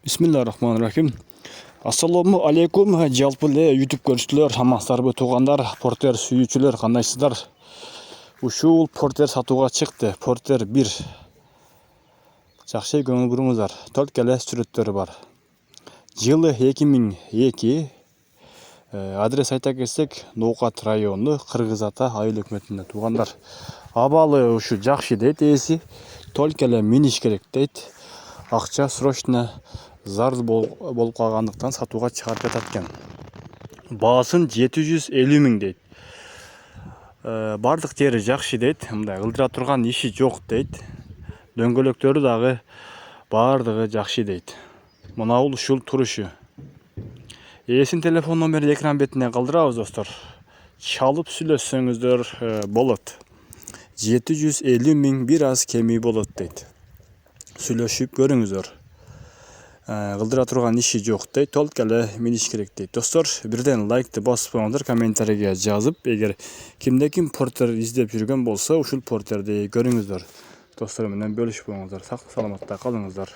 Bismillahirrahmanirrahim. Assalamu алейкум. Жалпы эле YouTube көрүүчүлөр, амансыздарбы туугандар, Портер сүйүүчүлөр, кандайсыздар? Ушул Портер сатууга чыкты. Портер 1. Жакшы көңүл буруңуздар. Төрт эле сүрөттөрү бар. Жылы 2002. Адрес айта кетсек, Ноокат району, Кыргыз Ата айыл өкмөтүндө туугандар. Абалы ушу жакшы дейт ээси. Только эле миниш керек дейт. Акча срочно зарыл болуп калгандыктан сатууга чыгарып жатат экен. Баасын 750 миң дейт. Бардык жери жакшы дейт. Мындай ылдыра турган иши жок дейт. Дөңгөлөктөрү дагы бардыгы жакшы дейт. Мына ушул турушу. Ээсинин телефон номерин экран бетине калтырабыз достор. Чалып сүйлөшсөңүздөр болот. 750 миң бир аз кеми болот дейт. Сүйлөшүп көрүңүздөр. Кылдыра турган иши жок дейт, только эле миниш керек дейт. Достор, бирден лайкты басып коюңуздар, комментарийге жазып, эгер кимде ким Портер издеп жүргөн болсо, ушул Портерди көрүңүздөр. Достор менен бөлүшүп коюңуздар. Сак саламатта калыңыздар.